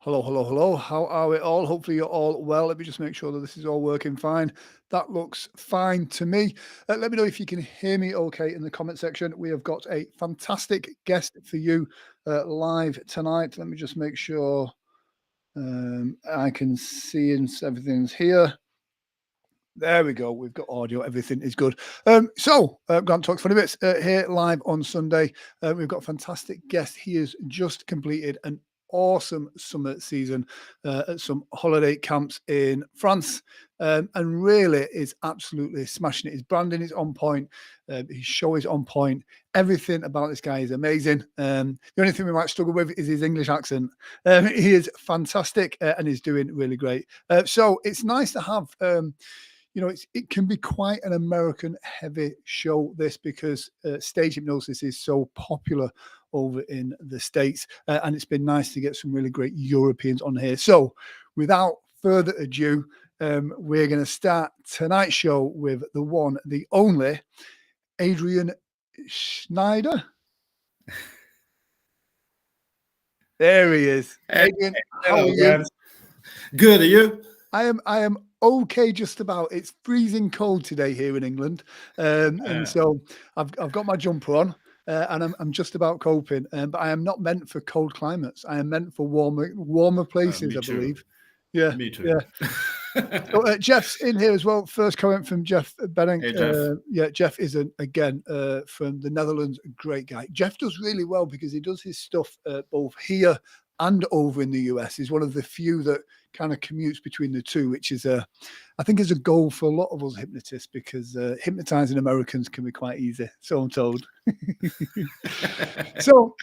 Hello, hello, hello. How are we all? Hopefully, you're all well. Let me just make sure that this is all working fine. That looks fine to me. Let me know if you can hear me okay in the comment section. We have got a fantastic guest for you live tonight. Let me just make sure I can see and everything's here. There we go. We've got audio. Everything is good. Grant Talks Funny Bits here live on Sunday. We've got a fantastic guest. He has just completed an awesome summer season at some holiday camps in France and really is absolutely smashing it. His branding is on point. His show is on point. Everything about this guy is amazing. The only thing we might struggle with is his English accent. He is fantastic and is doing really great. So it's nice to have... it can be quite an American heavy show, this, because stage hypnosis is so popular over in the States. And it's been nice to get some really great Europeans on here. So without further ado, we're going to start tonight's show with the one, the only, Adrien Schneider. There he is. Adrien, how are you? Good, are you? I am okay, just about. It's freezing cold today here in England, and so I've got my jumper on, and I'm just about coping. But I am not meant for cold climates. I am meant for warmer places, I believe. Yeah, me too. Yeah. So Jeff's in here as well. First comment from Jeff Benning. Hey, Jeff. Jeff is again from the Netherlands. A great guy. Jeff does really well because he does his stuff both here and over in the US. He's one of the few that kind of commutes between the two, which is I think is a goal for a lot of us hypnotists, because hypnotizing Americans can be quite easy, so I'm told. So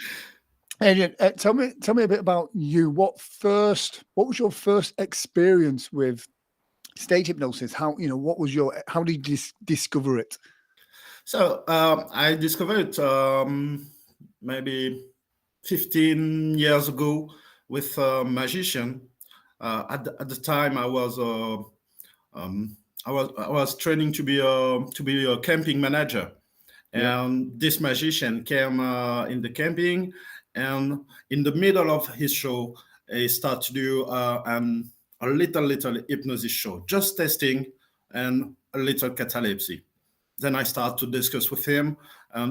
Adrien, tell me a bit about you. What was your first experience with stage hypnosis? How did you discover it? So I discovered it maybe 15 years ago with a magician. At the time, I was training to be a camping manager, and this magician came in the camping, and in the middle of his show, he started to do a little hypnosis show, just testing and a little catalepsy. Then I started to discuss with him.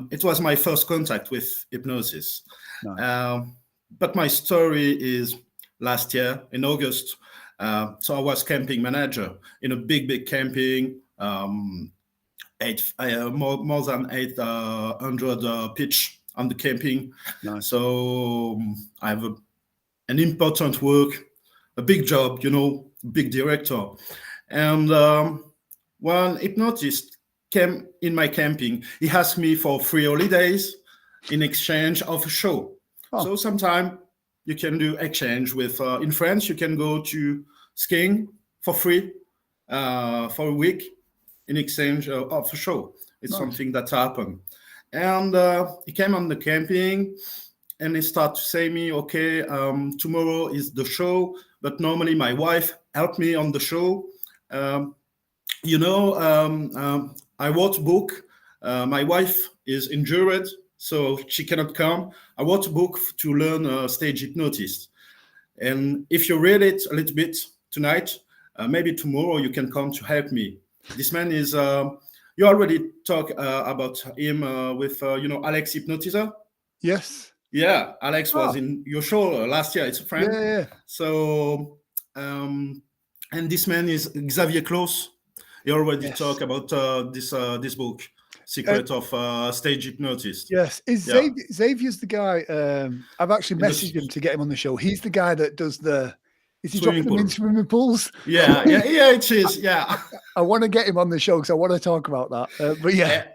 It was my first contact with hypnosis. Nice. But my story is last year in August. So I was camping manager in a big camping, more than 800 pitch on the camping. Nice. So I have an important work, a big job, big director. And one hypnotist came in my camping. He asked me for free holidays in exchange of a show. Oh. So sometime you can do exchange with, in France, you can go to skiing for free for a week in exchange of a show. It's something that happened. And he came on the camping and he started to say me, okay, tomorrow is the show, but normally my wife helped me on the show. I wrote a book. My wife is injured, so she cannot come. I wrote a book to learn stage hypnotist. And if you read it a little bit tonight, maybe tomorrow you can come to help me. This man is, you already talked about him with, Alex Hypnotizer? Yes. Yeah, Alex was in your show last year. It's a friend. Yeah. So, and this man is Xavier Close. He already talked about this book, Secret of Stage Hypnotist. Yes. Xavier's the guy, I've actually messaged him to get him on the show. He's the guy that does is he dropping them in swimming pools? Yeah, it is, yeah. I want to get him on the show because I want to talk about that. But yeah.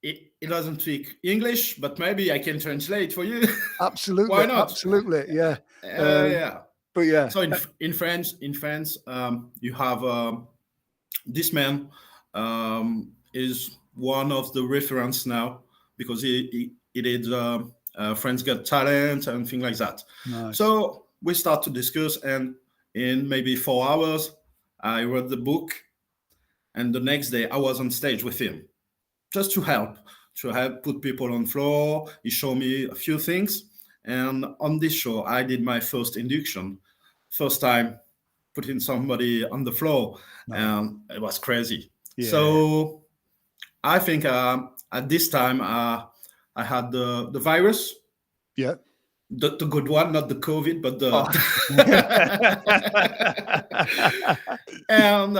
He doesn't speak English, but maybe I can translate for you. Absolutely. Why not? Absolutely, yeah. Yeah. But yeah. So in France, you have this man is one of the reference now because he did France Got Talent and things like that. Nice. So we start to discuss, and in maybe 4 hours, I read the book, and the next day I was on stage with him, just to help put people on floor. He showed me a few things, and on this show I did my first induction first time putting somebody on the floor, and it was crazy. Yeah. So I think at this time I had the virus. Yeah. The good one, not the COVID, but the and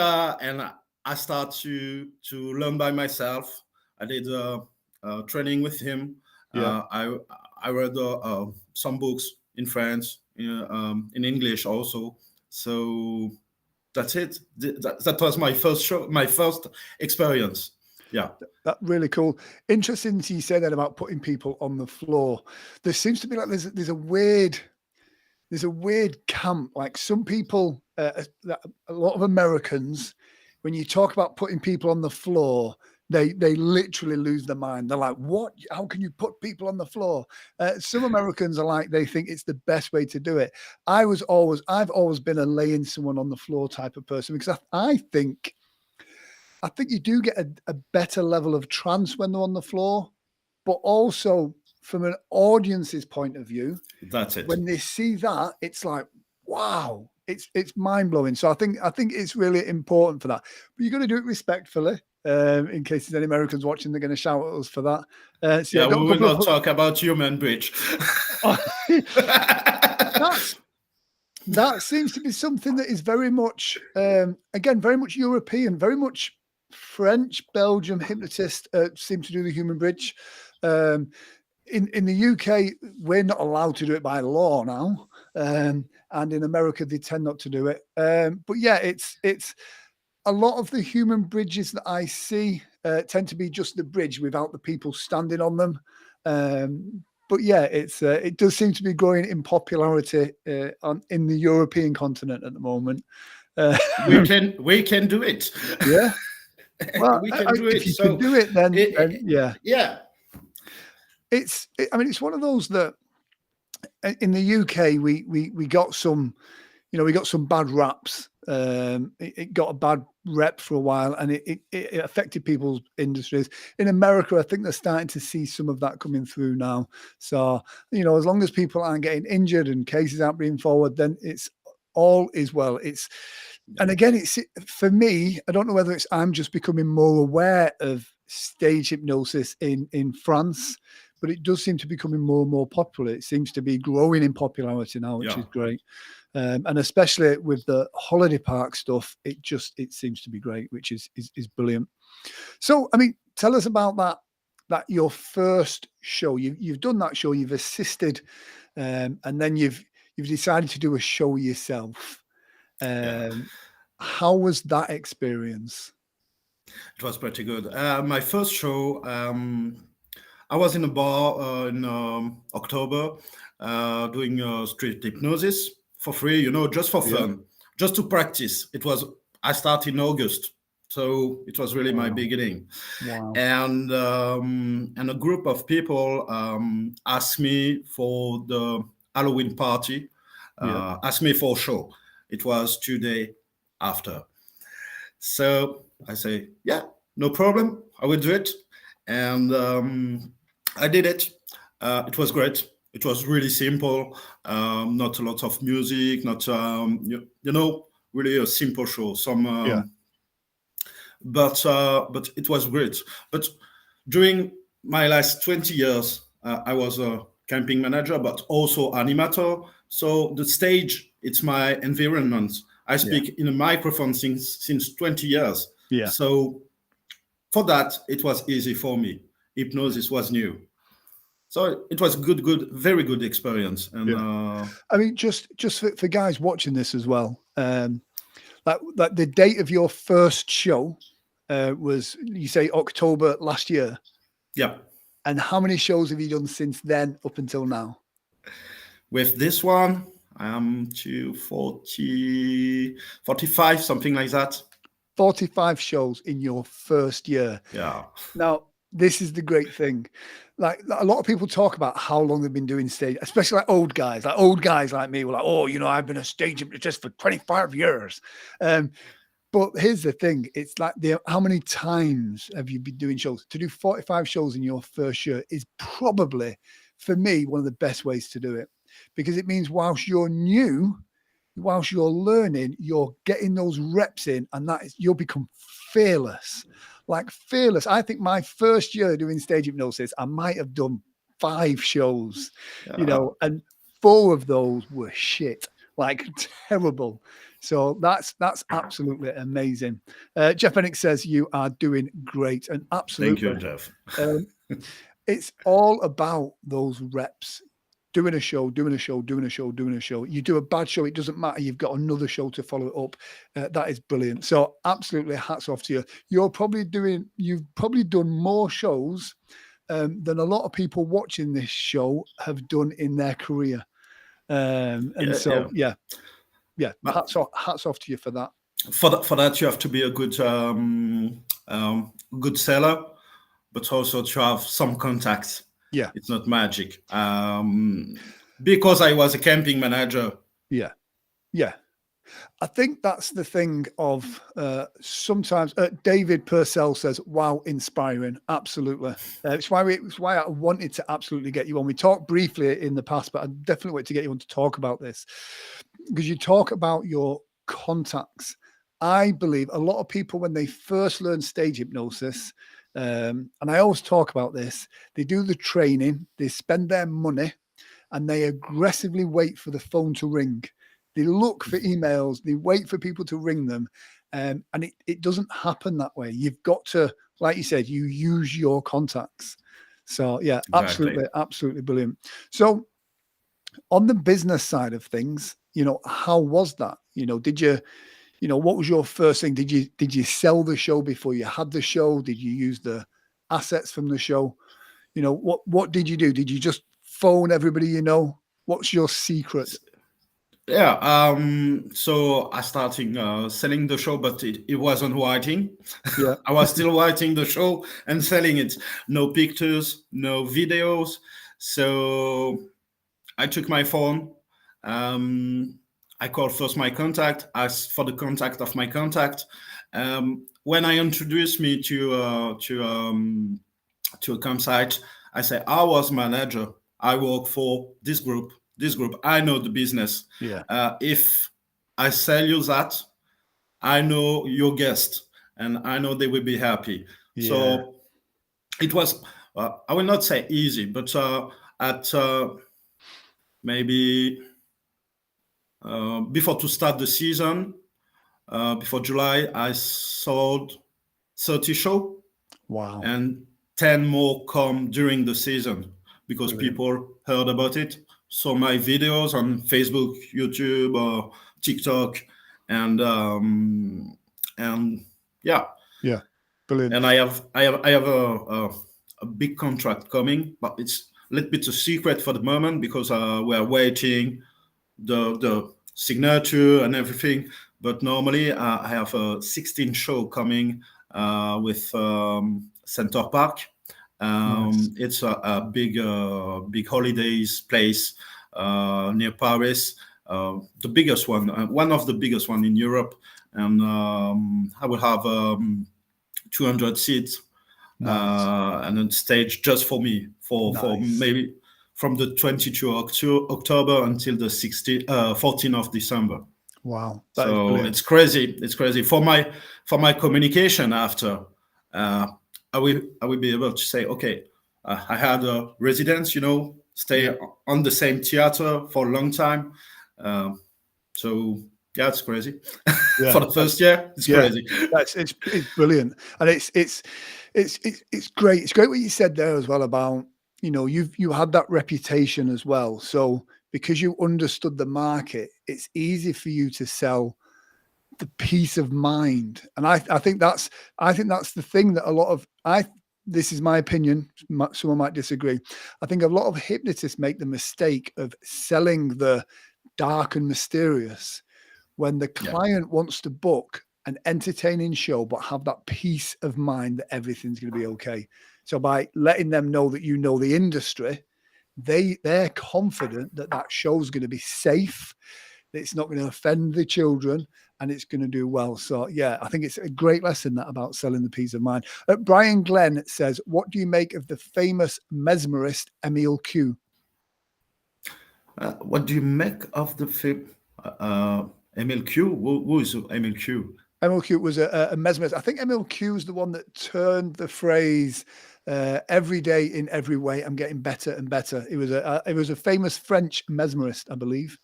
I start to learn by myself. I did training with him. I read some books in French, in English also. So that's it. That was my first show, my first experience. Yeah. That's really cool. Interesting to you say that about putting people on the floor. There seems to be like there's a weird camp. Like some people, a lot of Americans, when you talk about putting people on the floor, they literally lose their mind. They're like, "What? How can you put people on the floor?" Some Americans are like, they think it's the best way to do it. I've always been a laying someone on the floor type of person, because I think you do get a better level of trance when they're on the floor, but also from an audience's point of view, that's it. When they see that, it's like, wow, it's mind blowing. So I think it's really important for that. But you're going to do it respectfully. In case there's any Americans watching, they're going to shout at us for that. So we will not talk about human bridge. That seems to be something that is very much, again, very much European, very much French, Belgium hypnotists seem to do the human bridge. In the UK, we're not allowed to do it by law now, and in America they tend not to do it. But yeah, it's a lot of the human bridges that I see tend to be just the bridge without the people standing on them. But yeah, it does seem to be growing in popularity in the European continent at the moment. We can do it. Yeah. Well, we can do it. If you can do it, then yeah. Yeah. It's one of those that in the UK we got some, we got some bad raps. It got a bad rep for a while, and it affected people's industries. In America, I think they're starting to see some of that coming through now. So, as long as people aren't getting injured and cases aren't being forward, then it's all is well. And again, it's for me, I don't know whether I'm just becoming more aware of stage hypnosis in France, but it does seem to be becoming more and more popular. It seems to be growing in popularity now, which is great. And especially with the holiday park stuff, it seems to be great, which is brilliant. So, tell us about that your first show. You've done that show, you've assisted, and then you've decided to do a show yourself. How was that experience? It was pretty good. My first show, I was in a bar in October doing street hypnosis for free, just for fun, just to practice. I started in August, so it was really my beginning. Wow. And a group of people asked me for the Halloween party, asked me for a show. It was 2 days after. So I say, yeah, no problem. I will do it. And I did it. It was great. It was really simple. Not a lot of music, not, really a simple show. But it was great. But during my last 20 years, I was a camping manager, but also animator. So the stage, it's my environment. I speak in a microphone since 20 years. Yeah. So for that, it was easy for me. Hypnosis was new. So it was very good experience. And just for guys watching this as well, like the date of your first show was, you say, October last year? Yeah. And how many shows have you done since then up until now? With this one, I'm to 45, something like that. 45 shows in your first year. Yeah. Now, this is the great thing. Like, a lot of people talk about how long they've been doing stage, especially like old guys like me were like, oh, I've been a stage hypnotist for 25 years. But here's the thing. It's like, how many times have you been doing shows? To do 45 shows in your first year is probably, for me, one of the best ways to do it, because it means whilst you're new, whilst you're learning, you're getting those reps in, and you'll become fearless. Like fearless. I think my first year doing stage hypnosis, I might have done 5 shows, and 4 of those were shit, like terrible. So that's absolutely amazing. Jeff Bennett says you are doing great, and absolutely. Thank you, Jeff. It's all about those reps. Doing a show. You do a bad show, it doesn't matter. You've got another show to follow it up. That is brilliant. So absolutely hats off to you. You've probably done more shows than a lot of people watching this show have done in their career. Hats off to you for that. For that, you have to be a good good seller, but also to have some contacts. Yeah, it's not magic. Because I was a camping manager. Yeah. I think that's the thing of sometimes. David Purcell says, "Wow, inspiring." Absolutely. It's why I wanted to absolutely get you on. We talked briefly in the past, but I definitely want to get you on to talk about this, because you talk about your contacts. I believe a lot of people, when they first learn stage hypnosis, and I always talk about this, they do the training, they spend their money, and they aggressively wait for the phone to ring. They look for emails, they wait for people to ring them. And it doesn't happen that way. You've got to, like you said, you use your contacts. So yeah, Exactly. absolutely brilliant. So on the business side of things, how was that? Did you, what was your first thing? Did you sell the show before you had the show? Did you use the assets from the show? What did you do? Did you just phone everybody you know? What's your secret? Yeah. So I started selling the show, but it wasn't writing. Yeah. I was still writing the show and selling it. No pictures, no videos. So I took my phone. I called first my contact, asked for the contact of my contact. When I introduced me to a campsite, I say, I was manager. I work for this group. I know the business. Yeah. If I sell you that, I know your guest, and I know they will be happy. Yeah. So it was, I will not say easy, but at maybe before to start the season, before July, I sold 30 shows. Wow. And 10 more come during the season because Brilliant. People heard about it, saw my videos on Facebook, YouTube, or TikTok, and yeah. Yeah, brilliant. And I have a big contract coming, but it's a little bit a secret for the moment because we are waiting the signature and everything. But normally I have a 16 show coming with Center Park. Nice. It's a big holidays place near Paris, the biggest one of the biggest one in Europe, and I will have 200 seats. Nice. And a stage just for me for maybe from the 22 October until the 14th of December. Wow. So it's crazy. It's crazy for my communication after. I will be able to say, okay, I had a residence, stay on the same theater for a long time. So yeah, it's crazy. Yeah, for the first year, it's crazy. It's brilliant, and it's great. It's great what you said there as well about you had that reputation as well. So because you understood the market, it's easy for you to sell the peace of mind. And I think that's the thing that a lot of this is my opinion. Someone might disagree. I think a lot of hypnotists make the mistake of selling the dark and mysterious when the client wants to book an entertaining show, but have that peace of mind that everything's going to be okay. So by letting them know that you know the industry, they're confident that show's going to be safe, that it's not going to offend the children, and it's going to do well. So yeah, I think it's a great lesson that about selling the peace of mind. Brian Glenn says, what do you make of the famous mesmerist Emil Q? What do you make of the MLQ. Who is MLQ? MLQ was a mesmerist. I think MLQ is the one that turned the phrase "every day in every way, I'm getting better and better." It was a famous French mesmerist, I believe.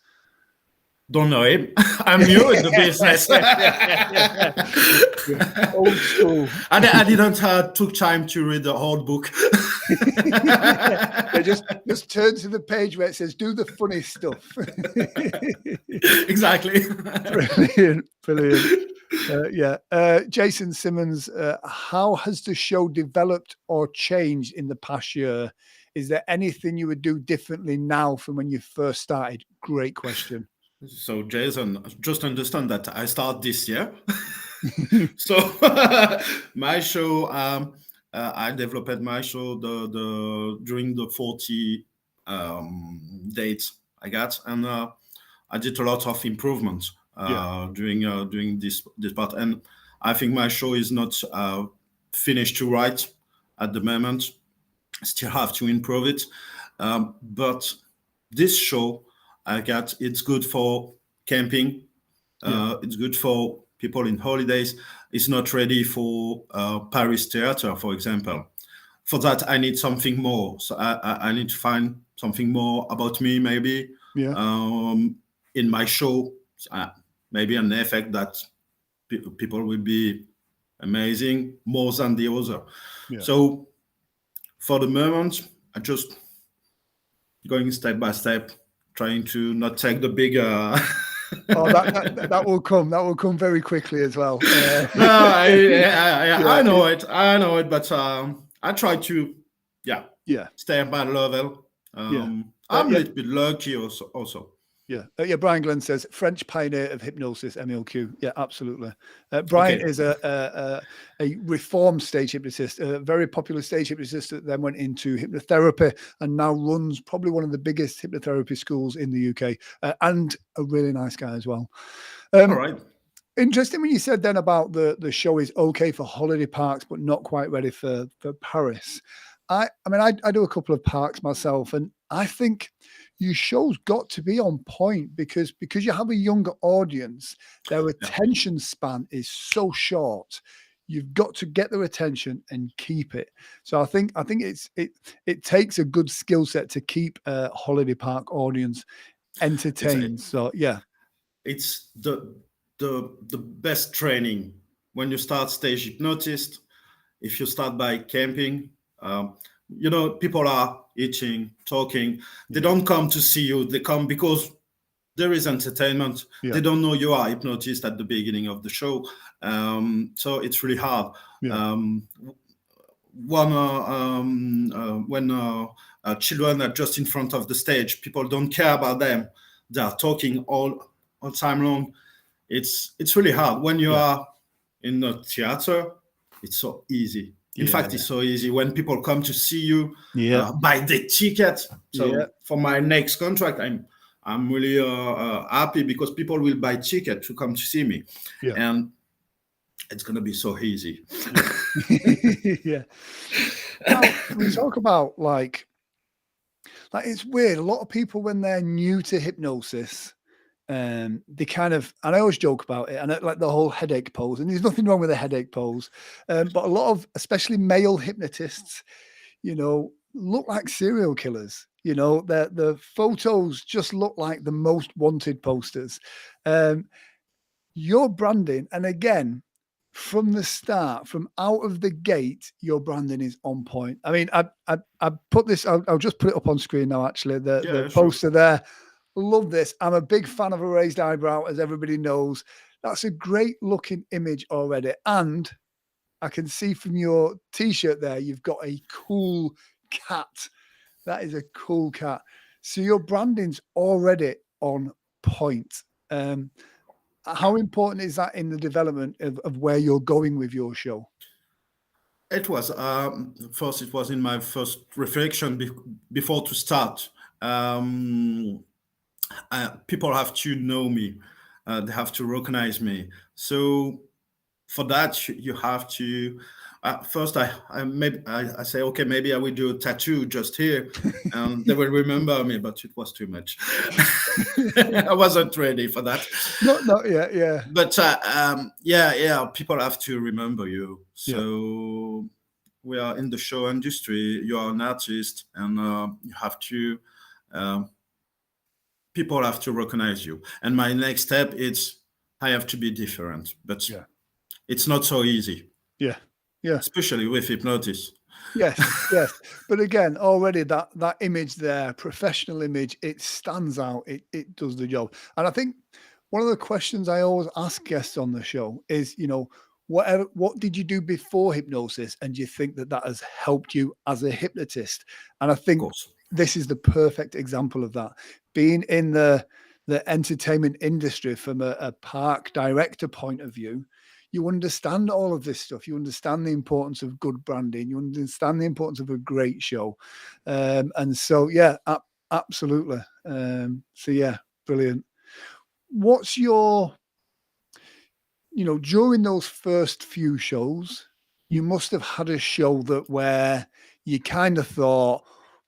Don't know him. I'm new in the business. Old school. I didn't took time to read the whole book. Just turn to the page where it says "Do the funny stuff." Exactly. Brilliant. Jason Simmons, how has the show developed or changed in the past year? Is there anything you would do differently now from when you first started? Great question. So, Jason, just understand that I start this year. So, my show, I developed my show during the 40 dates I got, and I did a lot of improvements during this part. And I think my show is not finished to write at the moment. Still have to improve it, but this show it's good for camping. It's good for people in holidays. It's not ready for Paris theater, for example. For that, I need something more. So I need to find something more about me, maybe in my show. Maybe an effect that people will be amazing more than the other. So for the moment, I just going step by step, trying to not take the bigger. That will come. That will come very quickly as well. No, I know it. I know it, but I try to, stay at my level. I'm a little bit lucky also. Brian Glenn says French pioneer of hypnosis, MLQ. Yeah, absolutely. Brian is a reformed stage hypnotist, a very popular stage hypnotist that then went into hypnotherapy and now runs probably one of the biggest hypnotherapy schools in the UK, and a really nice guy as well. All right. Interesting when you said then about the show is okay for holiday parks, but not quite ready for Paris. I mean, I do a couple of parks myself, and I think your show's got to be on point because you have a younger audience. Their attention span is so short. You've got to get their attention and keep it. So I think it takes a good skill set to keep a holiday park audience entertained. It's the best training when you start stage hypnotist. If you start by camping, people are eating, talking. They don't come to see you. They come because there is entertainment. They don't know you are a hypnotist at the beginning of the show. So it's really hard. When children are just in front of the stage, people don't care about them. They are talking all time long. It's really hard. When you are in a theater, it's so easy. In fact, it's so easy when people come to see you, buy the ticket. So for my next contract, I'm really happy because people will buy ticket to come to see me, and it's gonna be so easy. Now, we talk about like it's weird. A lot of people when they're new to hypnosis, they kind of, and I always joke about it, and like the whole headache pose, and there's nothing wrong with a headache pose, but a lot of, especially male hypnotists, look like serial killers. The photos just look like the most wanted posters. Your branding, and again, from the start, from out of the gate, your branding is on point. I mean, I put this, I'll just put it up on screen now, actually, the poster there. Love this. I'm a big fan of a raised eyebrow, as everybody knows. That's a great looking image already. And I can see from your t-shirt there, you've got a cool cat. That is a cool cat. So your branding's already on point. How important is that in the development of where you're going with your show? It was, first, it was in my first reflection before to start. People have to know me. They have to recognize me. So for that, you have to First, I say, okay, maybe I will do a tattoo just here, and they will remember me. But it was too much. I wasn't ready for that. Not yet, yeah. But people have to remember you. So we are in the show industry. You are an artist, and you have to. People have to recognize you. And my next step is I have to be different. But it's not so easy. Yeah. Especially with Hypnosis. Yes. But again, already that image there, professional image, it stands out. It does the job. And I think one of the questions I always ask guests on the show is, what did you do before hypnosis, and do you think that has helped you as a hypnotist? And I think this is the perfect example of that. Being in the entertainment industry from a park director point of view, you understand all of this stuff. You understand the importance of good branding. You understand the importance of a great show. And so, absolutely. Brilliant. What's your, during those first few shows, you must have had a show where you kind of thought,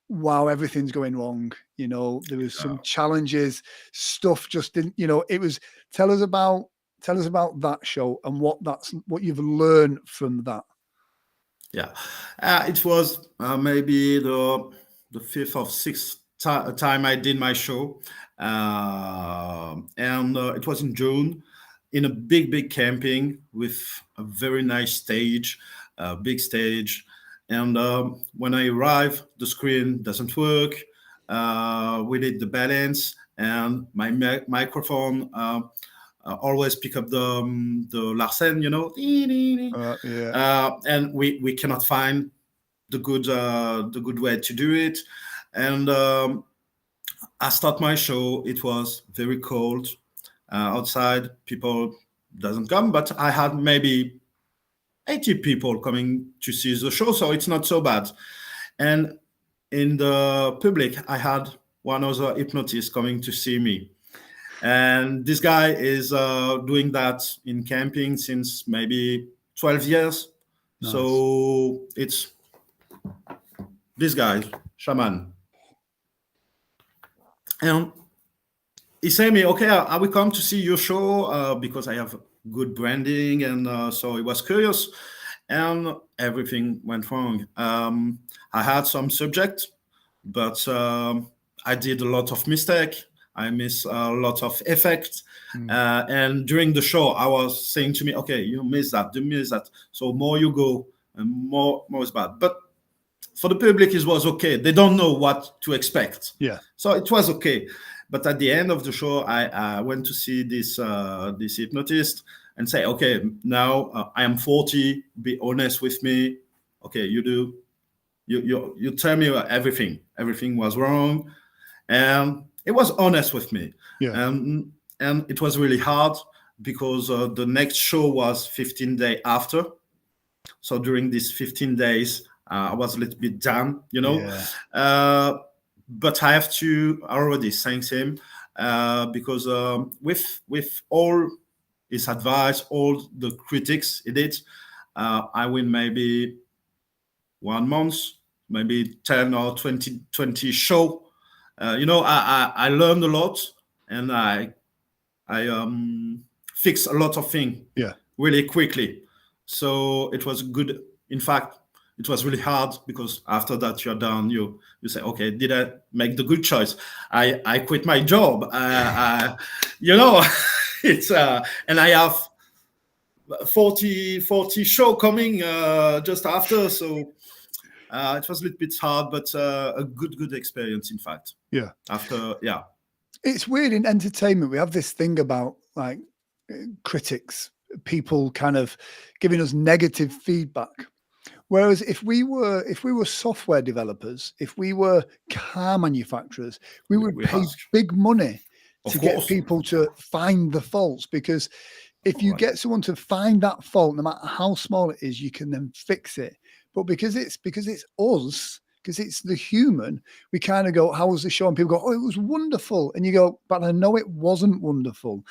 wow, everything's going wrong. There was some challenges, stuff just didn't, it was, tell us about that show and what you've learned from that. It was maybe the fifth or sixth time I did my show, and it was in June, in a big camping with a very nice stage, big stage. And when I arrive, the screen doesn't work. We did the balance, and my microphone always pick up the Larsen, and we cannot find the good way to do it. And I start my show. It was very cold outside. People doesn't come, but I had maybe 80 people coming to see the show, so it's not so bad. And in the public, I had one other hypnotist coming to see me. And this guy is doing that in camping since maybe 12 years. Nice. So it's this guy, shaman. And he said me, okay, I will come to see your show because I have good branding. And so he was curious, and everything went wrong. I had some subject, but I did a lot of mistake. I miss a lot of effect. And during the show, I was saying to me, okay, you miss that, you miss that. So more you go, and more is bad. But for the public, it was okay. They don't know what to expect. Yeah. So it was okay. But at the end of the show, I went to see this hypnotist and say, okay, now I am 40. Be honest with me. Okay, you tell me everything. Everything was wrong, and it was honest with me. Yeah. And it was really hard because the next show was 15 days after. So during these 15 days, I was a little bit down, Yeah. But I have to already thank him because with all his advice, all the critics he did, I win maybe 1 month, maybe 10 or 20 show. I learned a lot, and I fixed a lot of things really quickly. So it was good. In fact, it was really hard because after that you're done. You say, okay, did I make the good choice? I quit my job. It's and I have 40 show coming just after. So it was a little bit hard, but a good experience, in fact. Yeah. It's weird in entertainment. We have this thing about like critics, people kind of giving us negative feedback. Whereas if we were software developers, if we were car manufacturers, we would pay big money to get people to find the faults, because if you get someone to find that fault, no matter how small it is, you can then fix it. But because it's us, because it's the human, we kind of go, how was the show? And people go, oh, it was wonderful. And you go, but I know it wasn't wonderful.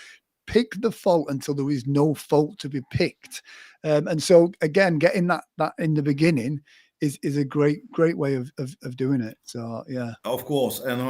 pick the fault until there is no fault to be picked. And so again, getting that in the beginning is a great way of doing it. So yeah. Of course, and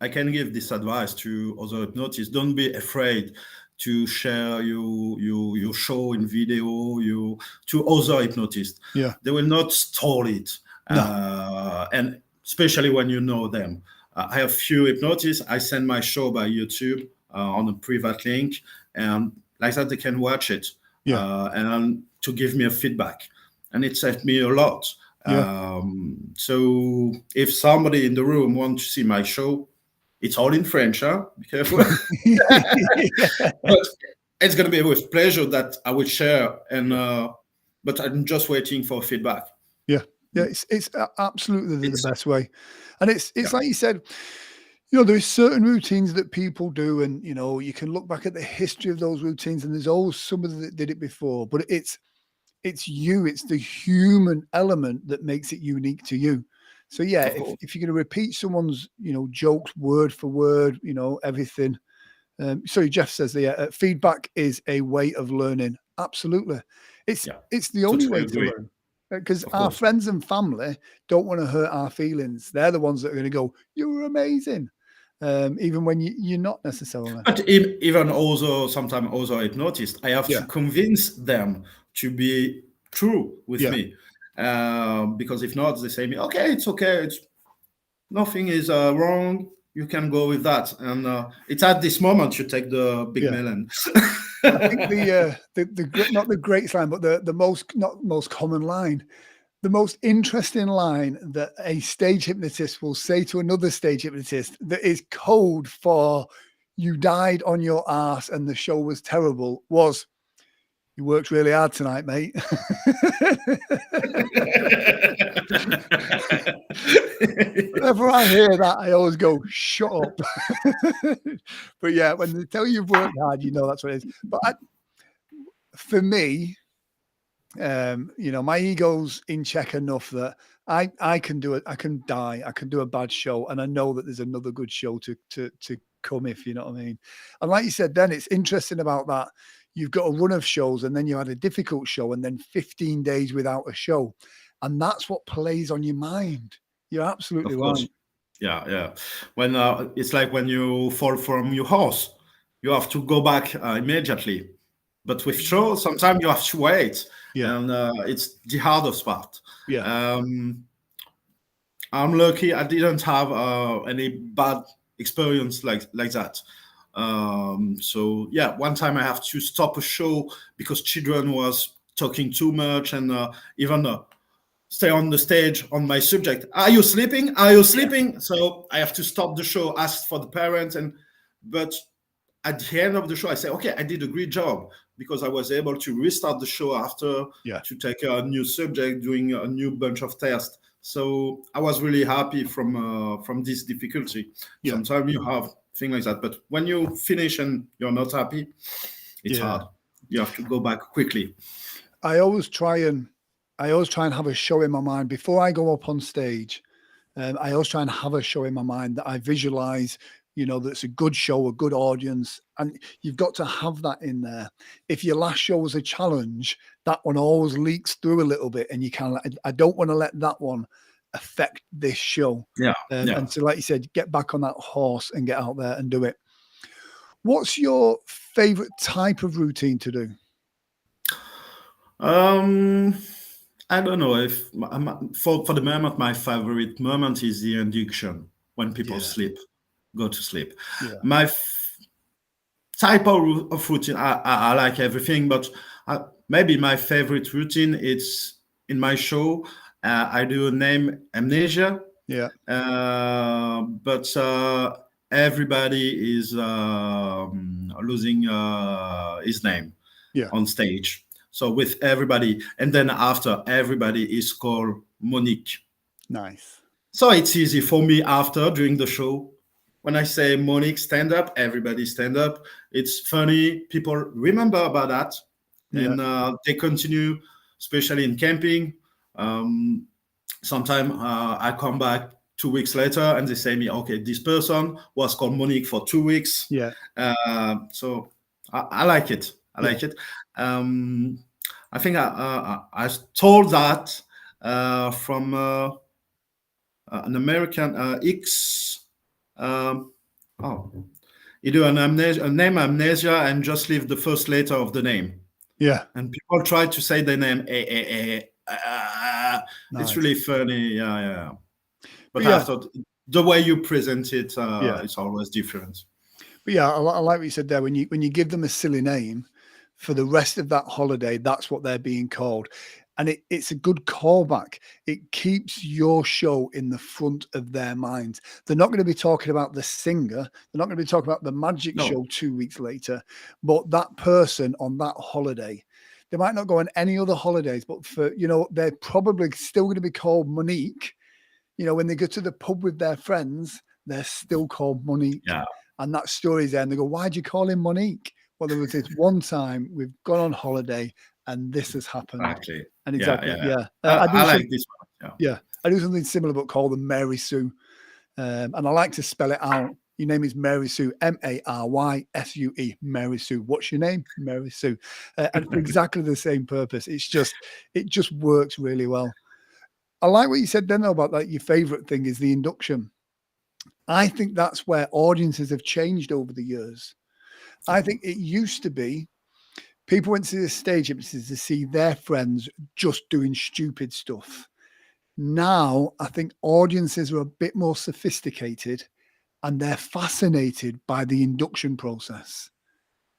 I can give this advice to other hypnotists. Don't be afraid to share your show in video to other hypnotists. Yeah. They will not stole it. No. And especially when you know them. I have few hypnotists. I send my show by YouTube on a private link, and like that they can watch it. Yeah. And to give me a feedback, and it saved me a lot. Yeah. So if somebody in the room wants to see my show, it's all in French, huh? Be careful. But it's going to be with pleasure that I will share, and but I'm just waiting for feedback. Yeah, it's absolutely the best way, and it's like you said. You know, there's certain routines that people do, and you know, you can look back at the history of those routines, and there's always somebody that did it before. But it's you, it's the human element that makes it unique to you. So yeah, if you're going to repeat someone's, you know, jokes word for word, you know, everything. Sorry, Jeff says that feedback is a way of learning. Absolutely, it's the only way to learn. Because our friends and family don't want to hurt our feelings. They're the ones that are going to go, "You were amazing," even when you're not necessarily. But even also sometimes also hypnotists, I have to convince them to be true with me, because if not, they say me, "Okay, it's okay. Nothing is wrong. You can go with that." And it's at this moment you take the big melon. I think the not the greatest line, but the most common line, the most interesting line that a stage hypnotist will say to another stage hypnotist that is code for "you died on your ass and the show was terrible" was, "You worked really hard tonight, mate." Whenever I hear that, I always go, "Shut up." But yeah, when they tell you you've worked hard, you know that's what it is. But for me, you know, my ego's in check enough that I can do it. I can die. I can do a bad show, and I know that there's another good show to come, if you know what I mean. And like you said, then it's interesting about that. You've got a run of shows, and then you had a difficult show, and then 15 days without a show, and that's what plays on your mind. You're absolutely right. Yeah. When it's like when you fall from your horse, you have to go back immediately. But with shows, sometimes you have to wait, and it's the hardest part. I'm lucky I didn't have any bad experience like that. So yeah, one time I have to stop a show because children was talking too much, and even stay on the stage on my subject. Are you sleeping? Are you sleeping? So I have to stop the show, ask for the parents, but at the end of the show, I say, okay, I did a great job, because I was able to restart the show after to take a new subject, doing a new bunch of tests. So I was really happy from this difficulty. Sometimes you have things like that, but when you finish and you're not happy, it's hard. You have to go back quickly. I always try and have a show in my mind before I go up on stage. I always try and have a show in my mind that I visualize, you know, that's a good show, a good audience. And you've got to have that in there. If your last show was a challenge, that one always leaks through a little bit, and you kind of, I don't want to let that one affect this show. And so, like you said, get back on that horse and get out there and do it. What's your favorite type of routine to do? I don't know if for the moment, my favorite moment is the induction, when people go to sleep. My type of routine, I like everything, but maybe my favorite routine is in my show. I do name amnesia. But everybody is losing his name on stage. So with everybody, and then after, everybody is called Monique. Nice. So it's easy for me after, during the show. When I say Monique, stand up, everybody stand up. It's funny. People remember about that. And they continue, especially in camping. Sometimes I come back 2 weeks later and they say me, okay, this person was called Monique for 2 weeks. So I like it. I like it. I think I stole that from an American X. Oh, you do an amnesia, a name amnesia, and just leave the first letter of the name. Yeah. And people try to say the name. Nice. It's really funny. Yeah. But after the way you present it, it's always different. But yeah, I like what you said there. When you give them a silly name for the rest of that holiday, that's what they're being called. And it's a good callback. It keeps your show in the front of their minds. They're not going to be talking about the singer. They're not going to be talking about the magic show 2 weeks later. But that person on that holiday, they might not go on any other holidays, but they're probably still going to be called Monique. When they go to the pub with their friends, they're still called Monique. Yeah. And that story's there. And they go, why'd you call him Monique? Well, there was this one time we've gone on holiday and this has happened. Exactly. And exactly. I like this one. Yeah. I do something similar, but call them Mary Sue. And I like to spell it out. Your name is Mary Sue, Marysue, Mary Sue. What's your name? Mary Sue. And for exactly the same purpose. It just works really well. I like what you said then, though, about that. Your favorite thing is the induction. I think that's where audiences have changed over the years. I think it used to be people went to the stage hypnosis to see their friends just doing stupid stuff. Now, I think audiences are a bit more sophisticated and they're fascinated by the induction process.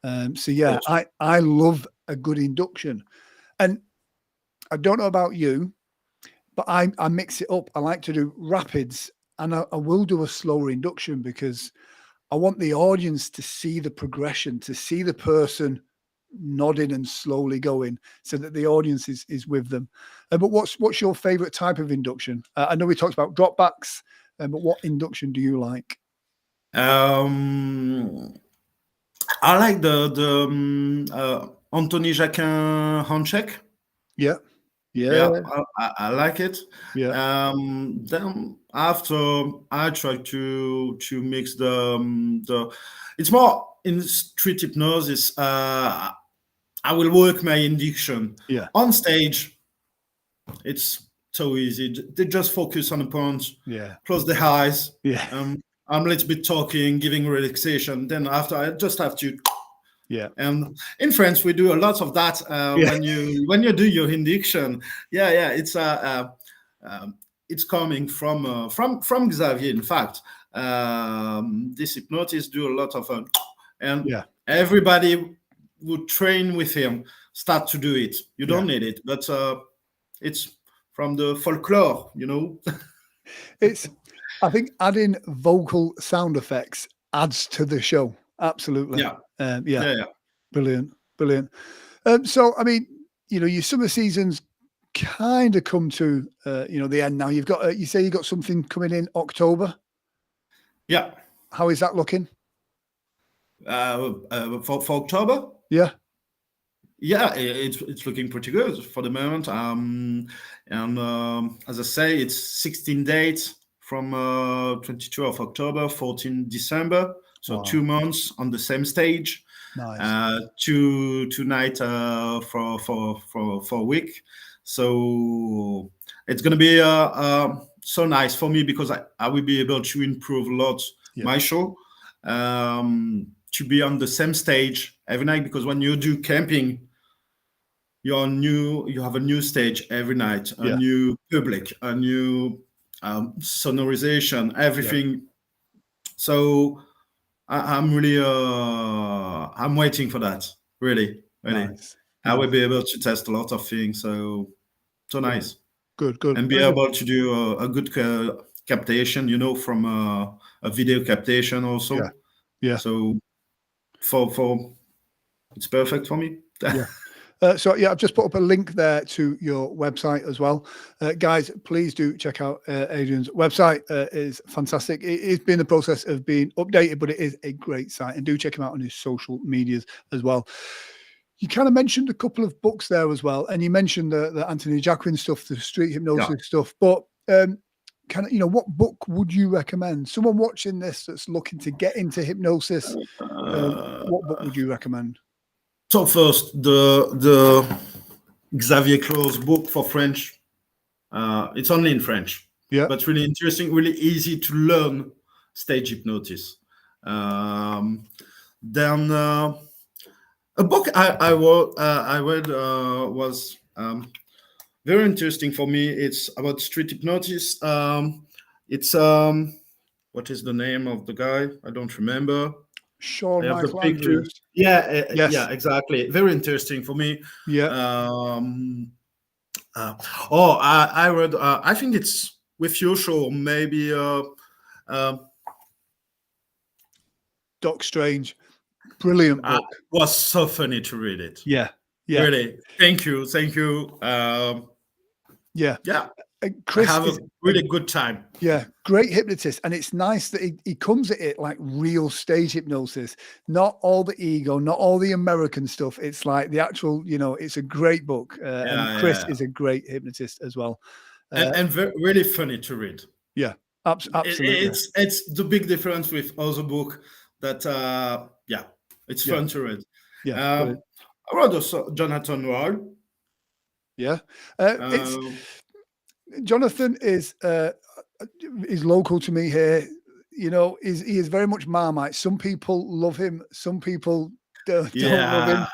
I love a good induction. And I don't know about you, but I mix it up. I like to do rapids and I will do a slower induction because I want the audience to see the progression, to see the person nodding and slowly going so that the audience is with them. But what's your favorite type of induction? I know we talked about dropbacks, but what induction do you like? I like the Anthony Jacquin handshake. Yeah. I like it. Yeah. Then after I try to mix the it's more in street hypnosis. I will work my induction. Yeah. On stage, it's so easy. They just focus on the point. Yeah. Close the eyes. Yeah. I'm a little bit talking, giving relaxation. Then after I just have to. Yeah. And in France, we do a lot of that when you do your induction. Yeah. It's coming from Xavier. In fact, this hypnotist do a lot of and everybody would train with him, start to do it. You don't need it, but it's from the folklore, It's. I think adding vocal sound effects adds to the show. Absolutely. Yeah. Brilliant. So, I mean, your summer season's kind of come to, the end now. You've got, you say you got something coming in October. Yeah. How is that looking? For October? Yeah. Yeah, it's looking pretty good for the moment. And as I say, it's 16 dates from 22 of October, 14 December. So 2 months on the same stage. Nice. Two night for a week. So it's gonna be so nice for me because I will be able to improve a lot my show. To be on the same stage every night, because when you do camping, you have a new stage every night, a new public, a new sonorization, everything. So I'm really I'm waiting for that. Really. Nice. I will be able to test a lot of things. So nice. Good. And be able to do a good captation, from a video captation also. Yeah. So for it's perfect for me. I've just put up a link there to your website as well. Guys, please do check out Adrien's website. It's fantastic. It's been in the process of being updated, but it is a great site. And do check him out on his social medias as well. You kind of mentioned a couple of books there as well. And you mentioned the Anthony Jacquin stuff, the street hypnosis stuff. But what book would you recommend? Someone watching this that's looking to get into hypnosis, what book would you recommend? So first, the Xavier Claude's book for French. It's only in French, but really interesting, really easy to learn stage hypnosis. Then a book I read was very interesting for me. It's about street hypnosis. It's what is the name of the guy? I don't remember. Sean have the Michael picture. Andrews. Yeah, Yes. Yeah, exactly. Very interesting for me. Yeah. I read. I think it's with your show, maybe. Doc Strange, brilliant book. Was so funny to read it. Yeah. Really. Thank you. Yeah. Chris, I have a really good time. Yeah, great hypnotist, and it's nice that he comes at it like real stage hypnosis, not all the ego, not all the American stuff. It's like the actual, it's a great book, and Chris is a great hypnotist as well, and really funny to read. Yeah, absolutely. It's the big difference with other book that it's fun to read. Yeah, I read also Jonathan Roy. Yeah, Jonathan is local to me here. He is very much Marmite. Some people love him, some people don't love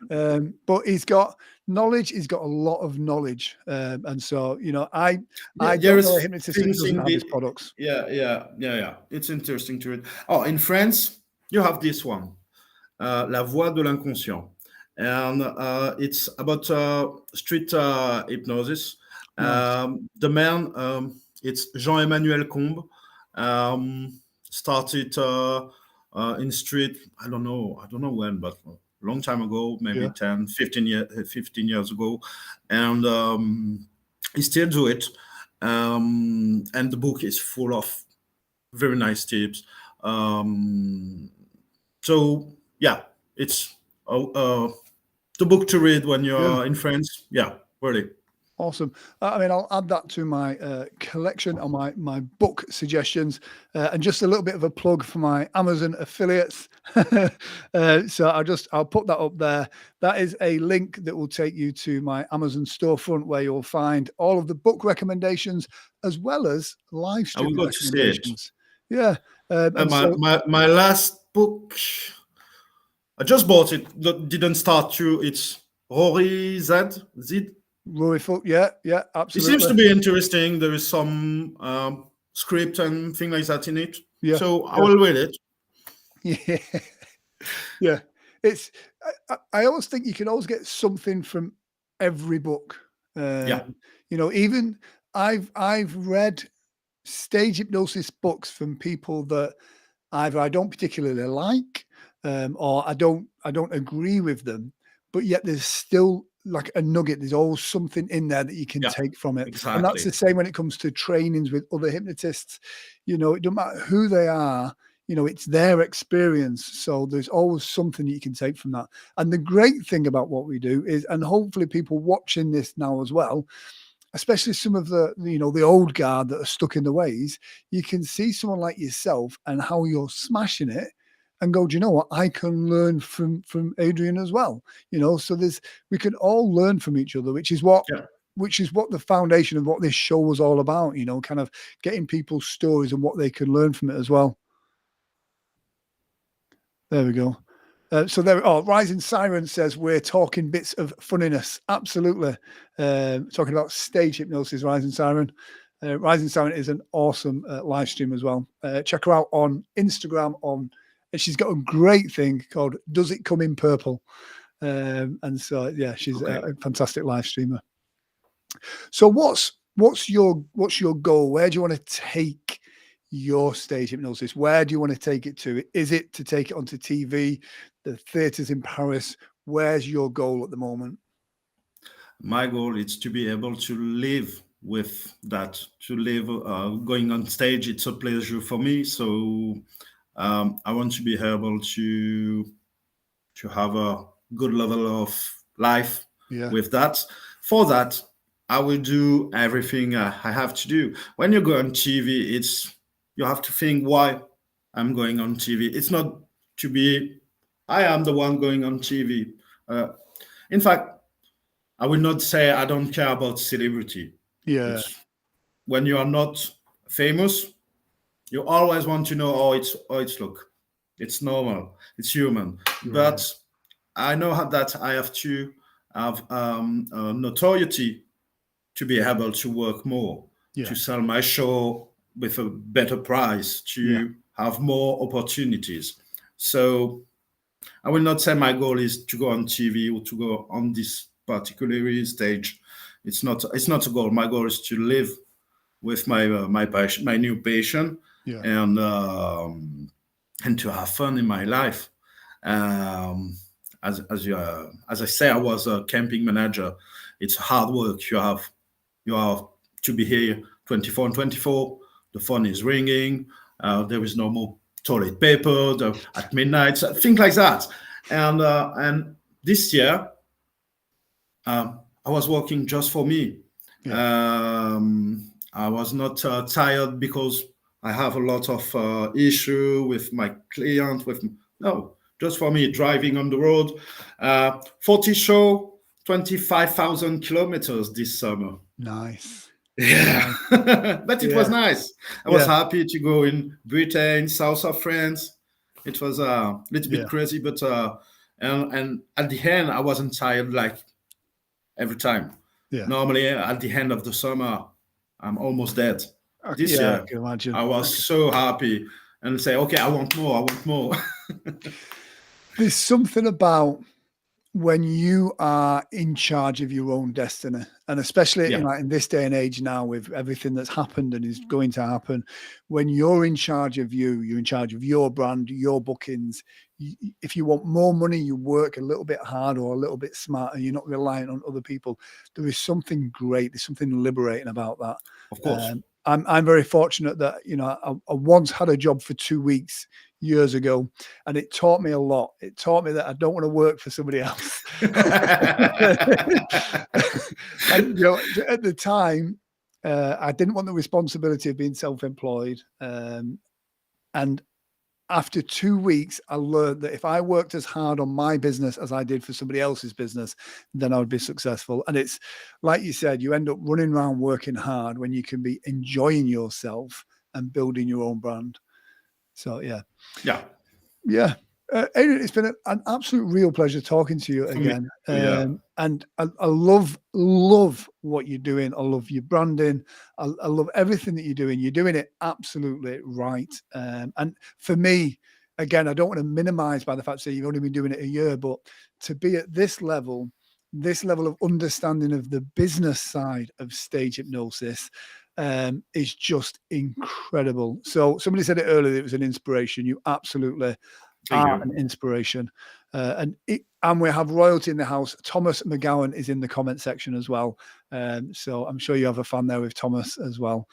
him. But he's got knowledge. He's got a lot of knowledge, and so I don't know a hypnotist that doesn't have his products. Yeah. It's interesting to read. Oh, in France, you have this one, La Voix de l'Inconscient, and it's about street hypnosis. Nice. The man, it's Jean-Emmanuel Combe, started in street. I don't know when, but a long time ago, maybe 10, 15 years ago, and he still do it. And the book is full of very nice tips. So yeah, it's the book to read when you're in France. Yeah, really. Awesome. I mean, I'll add that to my collection on my book suggestions, and just a little bit of a plug for my Amazon affiliates. So I'll put that up there. That is a link that will take you to my Amazon storefront, where you'll find all of the book recommendations as well as live stream recommendations. Yeah. My last book, I just bought it. Didn't start to. It's Rory Zid. Rory Foot, yeah, absolutely. It seems to be interesting. There is some script and thing like that in it. Yeah. So I will read it. Yeah. It's. I always think you can always get something from every book. Even I've read stage hypnosis books from people that either I don't particularly like, or I don't agree with them, but yet there's still like a nugget. There's always something in there that you can take from it. Exactly. And that's the same when it comes to trainings with other hypnotists. It doesn't matter who they are, it's their experience. So there's always something that you can take from that. And the great thing about what we do is, and hopefully people watching this now as well, especially some of the old guard that are stuck in the ways, you can see someone like yourself and how you're smashing it, and go, do you know what? I can learn from Adrien as well. So we can all learn from each other, which is what the foundation of what this show was all about. Kind of getting people's stories and what they can learn from it as well. There we go. Rising Siren says we're talking bits of funniness. Absolutely. Talking about stage hypnosis, Rising Siren. Rising Siren is an awesome live stream as well. Check her out on Instagram and she's got a great thing called Does It Come in Purple? And so, yeah, she's a fantastic live streamer. So what's your goal? Where do you want to take your stage hypnosis? Where do you want to take it to? Is it to take it onto TV, the theaters in Paris? Where's your goal at the moment? My goal is to be able to live with that, to live going on stage. It's a pleasure for me. So I want to be able to have a good level of life with that. For that, I will do everything I have to do. When you go on TV, you have to think why I'm going on TV. It's not to be, I am the one going on TV. In fact, I will not say I don't care about celebrity. Yeah. It's when you are not famous, you always want to know, it's look, it's normal, it's human. Yeah. But I know that I have to have notoriety to be able to work more, to sell my show with a better price, to have more opportunities. So I will not say my goal is to go on TV or to go on this particular stage. It's not a goal. My goal is to live with my passion, my new passion, and to have fun in my life. As I say, I was a camping manager. It's hard work. You have to be here 24/24. The phone is ringing. There is no more toilet paper at midnight, things like that. And this year, I was working just for me. I was not tired because I have a lot of issue with my client. Just for me, driving on the road. 40 show, 25,000 kilometers this summer. Nice. Yeah, but it was nice. I was happy to go in Britain, south of France. It was a little bit crazy, but and at the end, I wasn't tired like every time. Normally, at the end of the summer, I'm almost dead. This year, I can imagine. I was so happy and say, okay, I want more. I want more. There's something about when you are in charge of your own destiny, and especially in this day and age now with everything that's happened and is going to happen, when you're in charge of you're in charge of your brand, your bookings. If you want more money, you work a little bit harder or a little bit smarter. You're not relying on other people. There is something great. There's something liberating about that. Of course. I'm very fortunate that, I once had a job for 2 weeks years ago, and it taught me a lot. It taught me that I don't want to work for somebody else. And, at the time, I didn't want the responsibility of being self-employed. And after 2 weeks, I learned that if I worked as hard on my business as I did for somebody else's business, then I would be successful. And it's like you said, you end up running around working hard when you can be enjoying yourself and building your own brand. So, yeah. Adrien, it's been an absolute real pleasure talking to you again. And I love what you're doing. I love your branding. I love everything that you're doing. You're doing it absolutely right. And for me, again, I don't want to minimize by the fact that you've only been doing it a year, but to be at this level of understanding of the business side of stage hypnosis is just incredible. So somebody said it earlier, it was an inspiration. You absolutely are an inspiration. And we have royalty in the house. Thomas McGowan is in the comment section as well. So I'm sure you have a fan there with Thomas as well.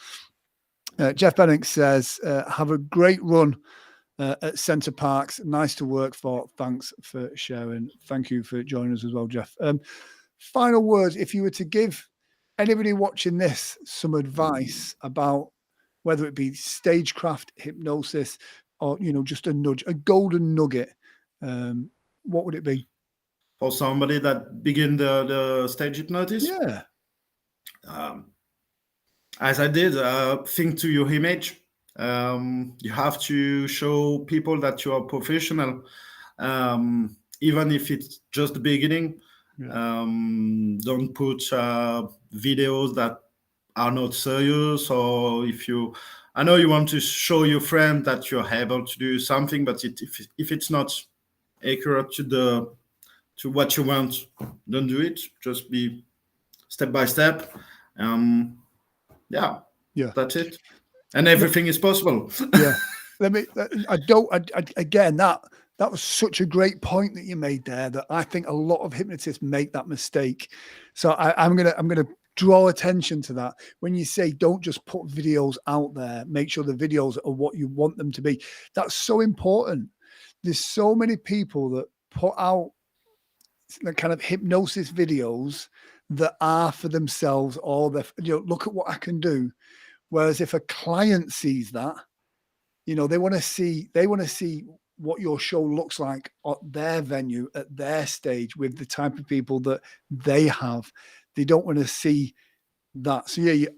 Jeff Bennick says, have a great run at Centre Parks. Nice to work for. Thanks for sharing. Thank you for joining us as well, Jeff. Final words, if you were to give anybody watching this some advice about whether it be stagecraft, hypnosis, or just a nudge, a golden nugget, what would it be? For somebody that begin the stage hypnosis? Yeah. As I did, think to your image. You have to show people that you are professional, even if it's just the beginning. Don't put videos that are not serious, or I know you want to show your friend that you're able to do something, but if it's not accurate to what you want, don't do it. Just be step by step. That's it. And everything is possible. Again, that was such a great point that you made there, that I think a lot of hypnotists make that mistake. So I'm gonna draw attention to that. When you say don't just put videos out there, make sure the videos are what you want them to be. That's so important. There's so many people that put out the kind of hypnosis videos that are for themselves, or look at what I can do. Whereas if a client sees that, they want to see what your show looks like at their venue, at their stage, with the type of people that they have. They don't want to see that. So yeah,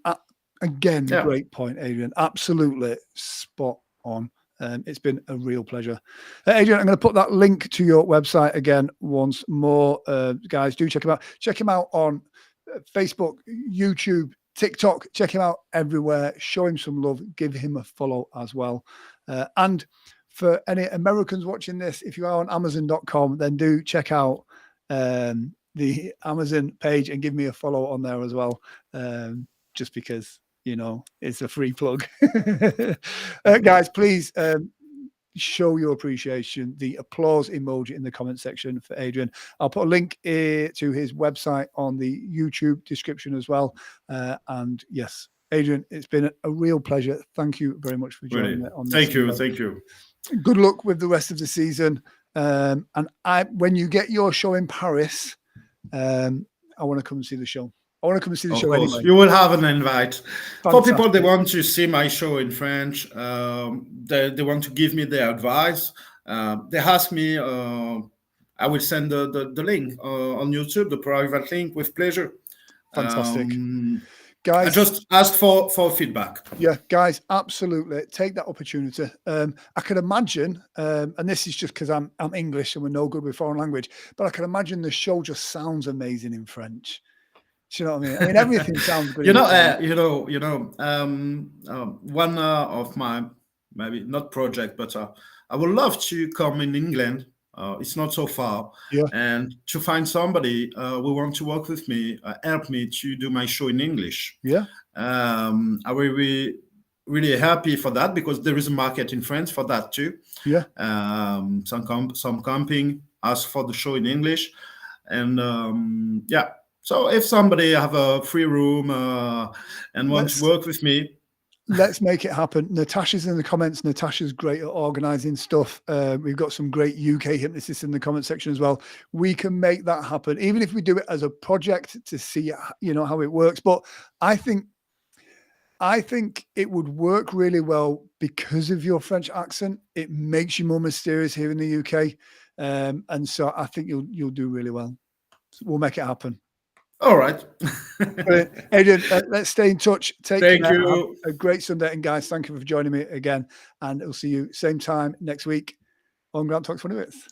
again, great point, Adrien. Absolutely spot on. It's been a real pleasure. Adrien, I'm going to put that link to your website again once more. Guys, do check him out. Check him out on Facebook, YouTube, TikTok. Check him out everywhere. Show him some love. Give him a follow as well. And for any Americans watching this, if you are on Amazon.com, then do check out the Amazon page and give me a follow on there as well. Just because, it's a free plug. Guys, please show your appreciation. The applause emoji in the comment section for Adrien. I'll put a link to his website on the YouTube description as well. And yes, Adrien, it's been a real pleasure. Thank you very much for joining me on this. Thank you. Thank you. Good luck with the rest of the season. And when you get your show in Paris, I want to come and see the show. I want to come and see the show anyway. You will have an invite. Fantastic. For people that want to see my show in French, they want to give me their advice. They ask me, I will send the link on YouTube, the private link, with pleasure. Fantastic. Guys, I just ask for feedback. Yeah, guys, absolutely. Take that opportunity. I can imagine, and this is just because I'm English and we're no good with foreign language, but I can imagine the show just sounds amazing in French. Do you know what I mean? I mean, everything sounds good. One of my, maybe not project, but I would love to come in England. It's not so far. Yeah. And to find somebody who want to work with me, help me to do my show in English. Yeah. I will be really happy for that, because there is a market in France for that too. Yeah. Some camping ask for the show in English. And yeah. So if somebody have a free room and wants to work with me, let's make it happen. Natasha's in the comments. Natasha's great at organizing stuff. We've got some great UK hypnotists in the comment section as well. We can make that happen, even if we do it as a project to see, how it works. But I think it would work really well because of your French accent. It makes you more mysterious here in the UK. And so I think you'll do really well. We'll make it happen. All right. Adrien, let's stay in touch. Thank you. Have a great Sunday. And guys, thank you for joining me again. And we'll see you same time next week on Grant Talks 20 Minutes.